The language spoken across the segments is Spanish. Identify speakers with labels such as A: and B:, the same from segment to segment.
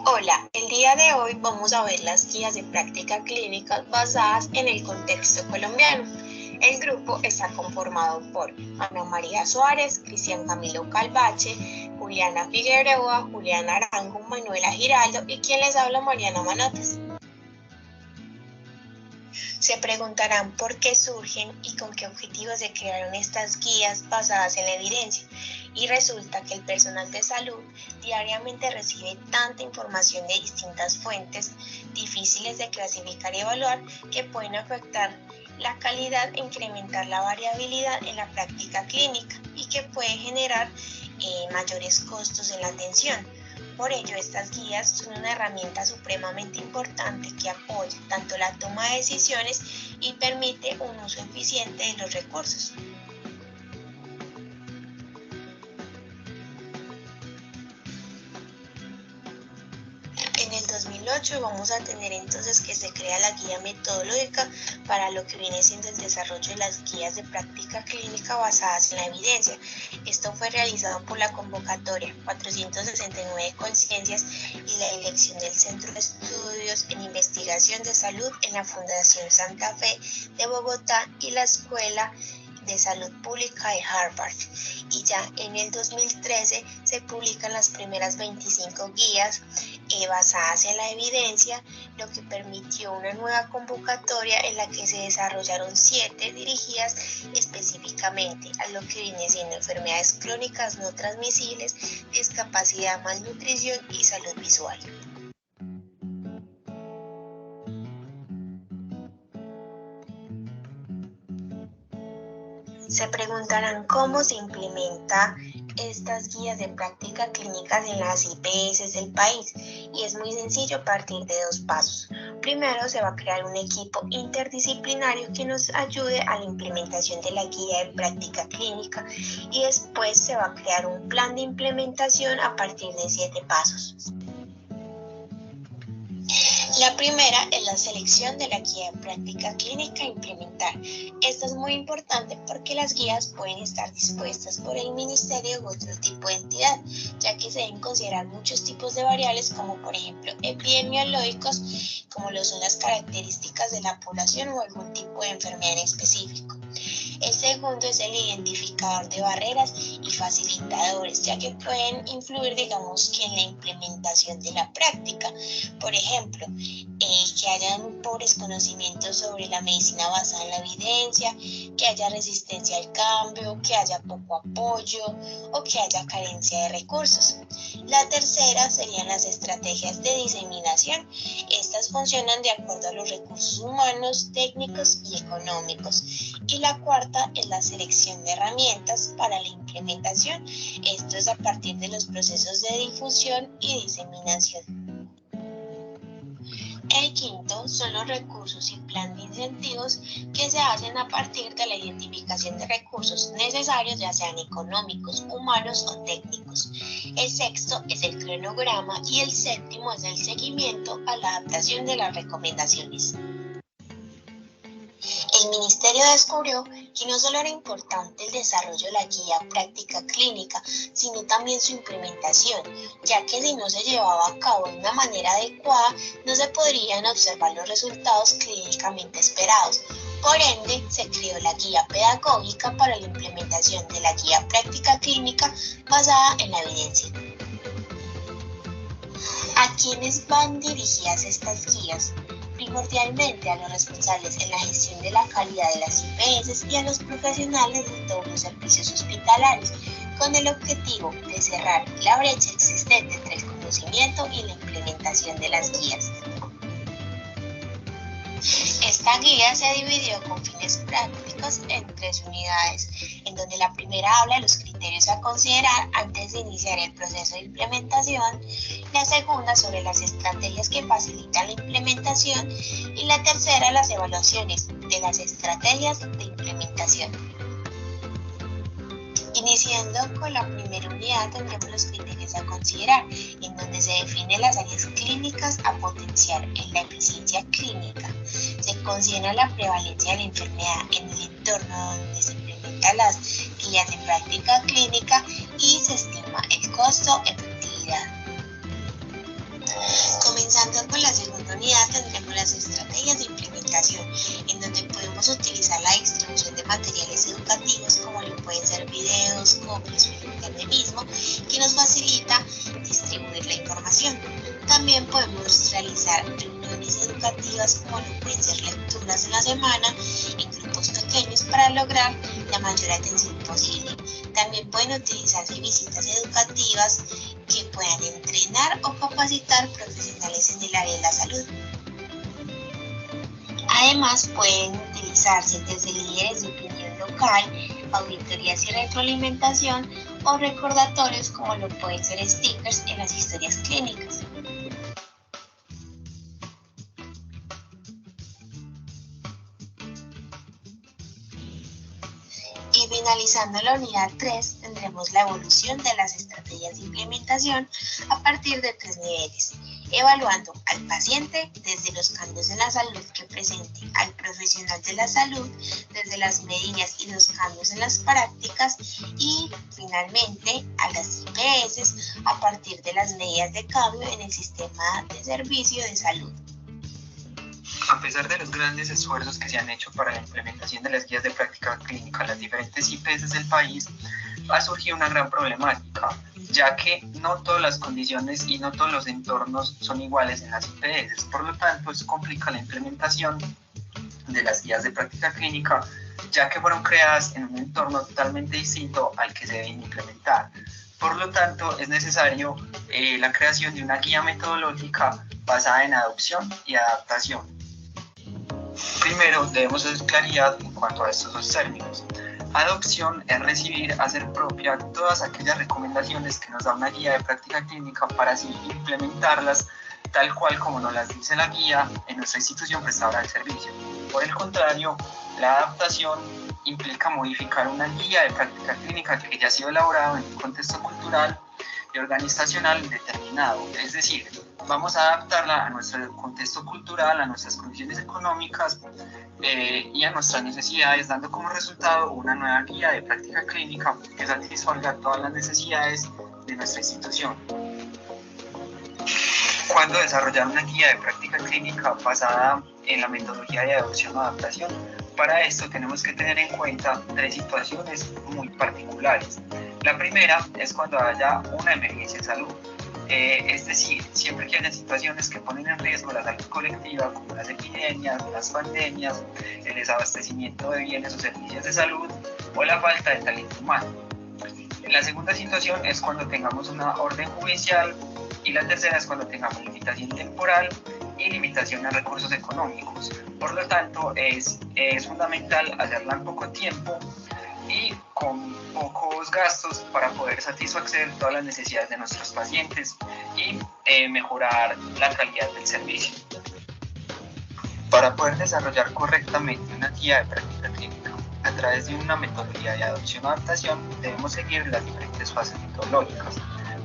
A: Hola, el día de hoy vamos a ver las guías de práctica clínica basadas en el contexto colombiano. El grupo está conformado por Ana María Suárez, Cristian Camilo Calvache, Juliana Figueroa, Juliana Arango, Manuela Giraldo y quien les habla, Mariana Manotas. Se preguntarán por qué surgen y con qué objetivos se crearon estas guías basadas en la evidencia. Y resulta que el personal de salud diariamente recibe tanta información de distintas fuentes, difíciles de clasificar y evaluar, que pueden afectar la calidad e incrementar la variabilidad en la práctica clínica y que puede generar mayores costos en la atención. Por ello, estas guías son una herramienta supremamente importante que apoya tanto la toma de decisiones y permite un uso eficiente de los recursos. En el 2008 vamos a tener entonces que se crea la guía metodológica para lo que viene siendo el desarrollo de las guías de práctica clínica basadas en la evidencia. Esto fue realizado por la convocatoria 469 Conciencias y la elección del Centro de Estudios en Investigación de Salud en la Fundación Santa Fe de Bogotá y la Escuela de Salud Pública de Harvard. Y ya en el 2013 se publican las primeras 25 guías basadas en la evidencia, lo que permitió una nueva convocatoria en la que se desarrollaron 7 dirigidas específicamente a lo que viene siendo enfermedades crónicas no transmisibles, discapacidad, malnutrición y salud visual. Se preguntarán cómo se implementa estas guías de práctica clínicas en las IPS del país, y es muy sencillo a partir de 2 pasos. Primero, se va a crear un equipo interdisciplinario que nos ayude a la implementación de la guía de práctica clínica, y después se va a crear un plan de implementación a partir de 7 pasos. La primera es la selección de la guía de práctica clínica a implementar. Esto es muy importante porque las guías pueden estar dispuestas por el ministerio u otro tipo de entidad, ya que se deben considerar muchos tipos de variables, como por ejemplo epidemiológicos, como lo son las características de la población o algún tipo de enfermedad en específico. El segundo es el identificador de barreras y facilitadores, ya que pueden influir, digamos, que en la implementación de la práctica. Por ejemplo, que hayan pobres conocimientos sobre la medicina basada en la evidencia, que haya resistencia al cambio, que haya poco apoyo o que haya carencia de recursos. La tercera serían las estrategias de diseminación. Estas funcionan de acuerdo a los recursos humanos, técnicos y económicos. Y la cuarta es la selección de herramientas para la implementación. Esto es a partir de los procesos de difusión y diseminación. El quinto son los recursos y plan de incentivos, que se hacen a partir de la identificación de recursos necesarios, ya sean económicos, humanos o técnicos. El sexto es el cronograma y el séptimo es el seguimiento a la adaptación de las recomendaciones. El ministerio descubrió que no solo era importante el desarrollo de la guía práctica clínica, sino también su implementación, ya que si no se llevaba a cabo de una manera adecuada, no se podrían observar los resultados clínicamente esperados. Por ende, se creó la guía pedagógica para la implementación de la guía práctica clínica basada en la evidencia. ¿A quiénes van dirigidas estas guías? Primordialmente a los responsables en la gestión de la calidad de las IPS y a los profesionales de todos los servicios hospitalarios, con el objetivo de cerrar la brecha existente entre el conocimiento y la implementación de las guías. Esta guía se dividió con fines prácticos en 3 unidades, en donde la primera habla de los criterios a considerar antes de iniciar el proceso de implementación, la segunda sobre las estrategias que facilitan la implementación y la tercera las evaluaciones de las estrategias de implementación. Iniciando con la primera unidad, tendremos los criterios a considerar, en donde se definen las áreas clínicas a potenciar en la eficiencia clínica. Se considera la prevalencia de la enfermedad en el entorno donde se implementan las guías de práctica clínica y se estima el costo-efectividad. Pasando con la segunda unidad tendremos las estrategias de implementación, en donde podemos utilizar la distribución de materiales educativos como lo pueden ser videos, copias o el internet mismo, que nos facilita distribuir la información. También podemos realizar reuniones educativas como lo pueden ser lecturas en la semana en grupos pequeños para lograr la mayor atención posible. También pueden utilizarse visitas educativas que puedan entrenar o capacitar profesionales en el área de la salud. Además, pueden utilizarse desde líderes de opinión local, auditorías y retroalimentación o recordatorios como lo pueden ser stickers en las historias clínicas. Y finalizando la unidad 3, tendremos la evolución de las estrategias de implementación a partir de 3 niveles, evaluando al paciente desde los cambios en la salud que presente, al profesional de la salud desde las medidas y los cambios en las prácticas y finalmente a las IPS a partir de las medidas de cambio en el sistema de servicio de salud.
B: A pesar de los grandes esfuerzos que se han hecho para la implementación de las guías de práctica clínica en las diferentes IPS del país, ha surgido una gran problemática, ya que no todas las condiciones y no todos los entornos son iguales en las IPS. Por lo tanto, eso complica la implementación de las guías de práctica clínica, ya que fueron creadas en un entorno totalmente distinto al que se deben implementar. Por lo tanto, es necesario la creación de una guía metodológica basada en adopción y adaptación. Primero, debemos hacer claridad en cuanto a estos dos términos. Adopción es recibir, hacer propia todas aquellas recomendaciones que nos da una guía de práctica clínica para así implementarlas tal cual como nos las dice la guía en nuestra institución prestadora del servicio. Por el contrario, la adaptación implica modificar una guía de práctica clínica que ya ha sido elaborada en un contexto cultural y organizacional determinado, es decir, vamos a adaptarla a nuestro contexto cultural, a nuestras condiciones económicas y a nuestras necesidades, dando como resultado una nueva guía de práctica clínica que satisfaga todas las necesidades de nuestra institución. ¿Cuándo desarrollar una guía de práctica clínica basada en la metodología de adopción o adaptación? Para esto tenemos que tener en cuenta 3 situaciones muy particulares. La primera es cuando haya una emergencia en salud. Es decir, siempre que haya situaciones que ponen en riesgo la salud colectiva, como las epidemias, las pandemias, el desabastecimiento de bienes o servicios de salud o la falta de talento humano. La segunda situación es cuando tengamos una orden judicial y la tercera es cuando tengamos limitación temporal y limitación a recursos económicos. Por lo tanto, es fundamental hacerla en poco tiempo y con pocos gastos para poder satisfacer todas las necesidades de nuestros pacientes y mejorar la calidad del servicio. Para poder desarrollar correctamente una guía de práctica clínica a través de una metodología de adopción o adaptación, debemos seguir las diferentes fases metodológicas.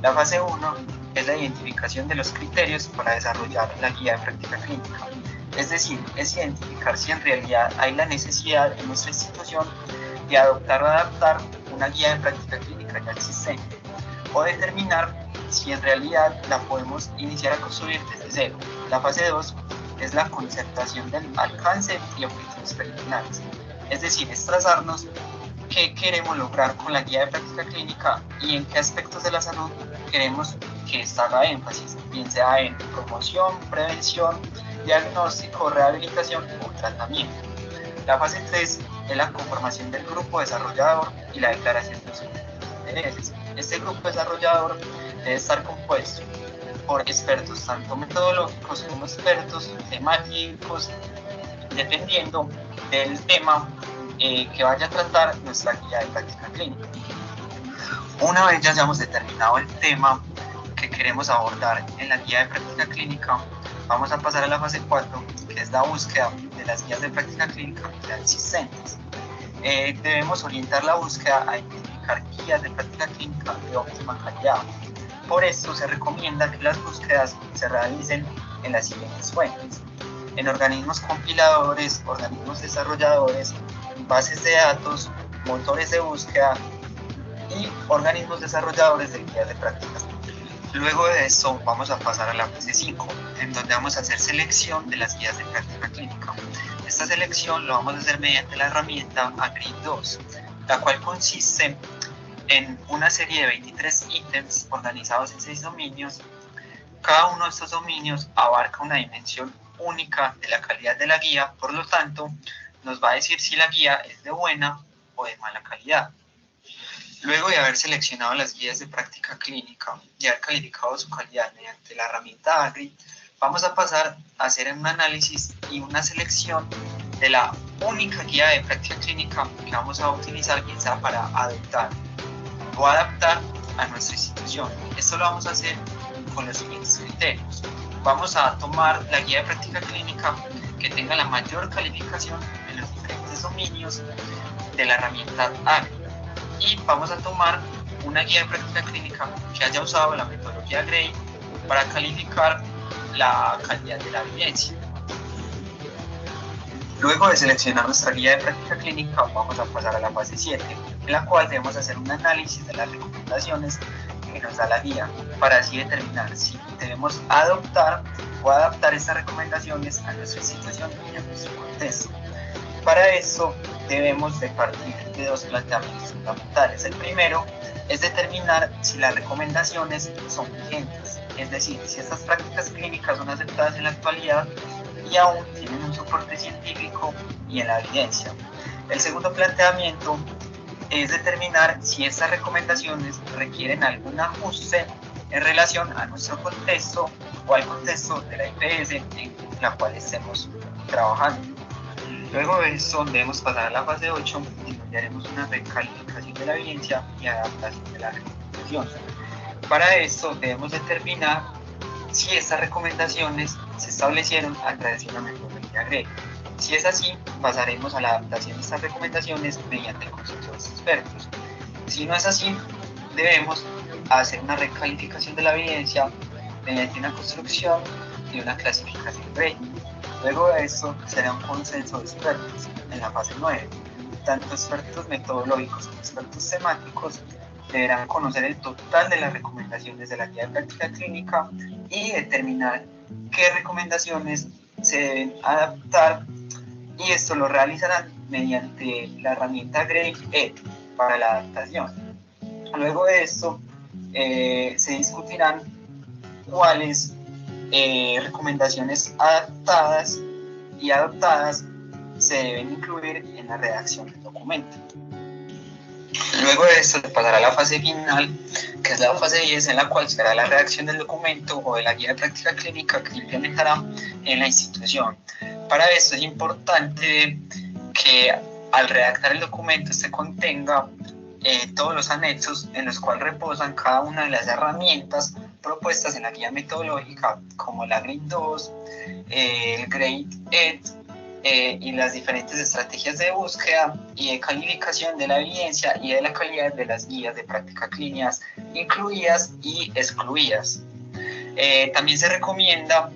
B: La fase 1 es la identificación de los criterios para desarrollar la guía de práctica clínica. Es decir, es identificar si en realidad hay la necesidad en nuestra institución de adoptar o adaptar una guía de práctica clínica ya existente, o determinar si en realidad la podemos iniciar a construir desde cero. La fase 2 es la concertación del alcance y objetivos preliminares, es decir, es trazarnos qué queremos lograr con la guía de práctica clínica y en qué aspectos de la salud queremos que esta haga énfasis, bien sea en promoción, prevención, diagnóstico, rehabilitación o tratamiento. La fase 3 es la conformación del grupo desarrollador y la declaración de los intereses. Este grupo desarrollador debe estar compuesto por expertos tanto metodológicos como expertos temáticos, dependiendo del tema que vaya a tratar nuestra guía de práctica clínica. Una vez ya hayamos determinado el tema que queremos abordar en la guía de práctica clínica, vamos a pasar a la fase 4, que es la búsqueda de las guías de práctica clínica ya existentes. Debemos orientar la búsqueda a identificar guías de práctica clínica de óptima calidad. Por esto se recomienda que las búsquedas se realicen en las siguientes fuentes: en organismos compiladores, organismos desarrolladores, bases de datos, motores de búsqueda y organismos desarrolladores de guías de prácticas clínicas. Luego de esto vamos a pasar a la fase 5, en donde vamos a hacer selección de las guías de práctica clínica. Esta selección lo vamos a hacer mediante la herramienta AGRI2, la cual consiste en una serie de 23 ítems organizados en 6 dominios. Cada uno de estos dominios abarca una dimensión única de la calidad de la guía, por lo tanto, nos va a decir si la guía es de buena o de mala calidad. Luego de haber seleccionado las guías de práctica clínica y haber calificado su calidad mediante la herramienta AGRI, vamos a pasar a hacer un análisis y una selección de la única guía de práctica clínica que vamos a utilizar, bien sea para adoptar o adaptar a nuestra institución. Esto lo vamos a hacer con los siguientes criterios. Vamos a tomar la guía de práctica clínica que tenga la mayor calificación en los diferentes dominios de la herramienta AGRI. Y vamos a tomar una guía de práctica clínica que haya usado la metodología GRADE para calificar la calidad de la evidencia. Luego de seleccionar nuestra guía de práctica clínica, vamos a pasar a la fase 7, en la cual debemos hacer un análisis de las recomendaciones que nos da la guía, para así determinar si debemos adoptar o adaptar estas recomendaciones a nuestra institución y a nuestro contexto. Para eso debemos de partir de dos planteamientos fundamentales. El primero es determinar si las recomendaciones son vigentes, es decir, si estas prácticas clínicas son aceptadas en la actualidad y aún tienen un soporte científico y en la evidencia. El segundo planteamiento es determinar si estas recomendaciones requieren algún ajuste en relación a nuestro contexto o al contexto de la IPS en la cual estemos trabajando. Luego de esto debemos pasar a la fase 8, en donde haremos una recalificación de la evidencia y adaptación de la recomendación. Para esto debemos determinar si estas recomendaciones se establecieron a través de una metodología GRADE. Si es así, pasaremos a la adaptación de estas recomendaciones mediante el consenso de los expertos. Si no es así, debemos hacer una recalificación de la evidencia mediante una construcción de una clasificación GRADE. Luego de esto será un consenso de expertos en la fase 9. Tanto expertos metodológicos como expertos temáticos deberán conocer el total de las recomendaciones de la guía de práctica clínica y determinar qué recomendaciones se deben adaptar, y esto lo realizarán mediante la herramienta GRADE para la adaptación. Luego de esto se discutirán cuáles recomendaciones adaptadas y adoptadas se deben incluir en la redacción del documento. Luego de esto se pasará a la fase final, que es la fase 10, en la cual será la redacción del documento o de la guía de práctica clínica que se implementará en la institución. Para esto es importante que al redactar el documento este contenga todos los anexos en los cuales reposan cada una de las herramientas propuestas en la guía metodológica, como la GRADE2, el GRADE y las diferentes estrategias de búsqueda y de calificación de la evidencia y de la calidad de las guías de práctica clínicas incluidas y excluidas. También se recomienda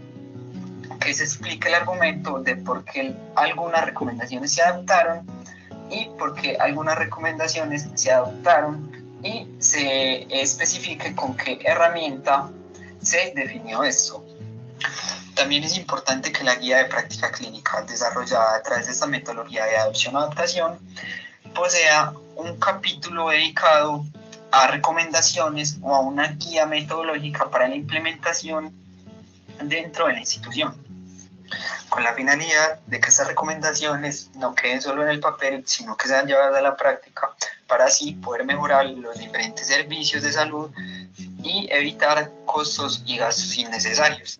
B: que se explique el argumento de por qué algunas recomendaciones se adoptaron y por qué algunas recomendaciones se adoptaron, y se especifique con qué herramienta se definió esto. También es importante que la guía de práctica clínica desarrollada a través de esta metodología de adopción o adaptación posea un capítulo dedicado a recomendaciones o a una guía metodológica para la implementación dentro de la institución, con la finalidad de que estas recomendaciones no queden solo en el papel, sino que sean llevadas a la práctica, para así poder mejorar los diferentes servicios de salud y evitar costos y gastos innecesarios.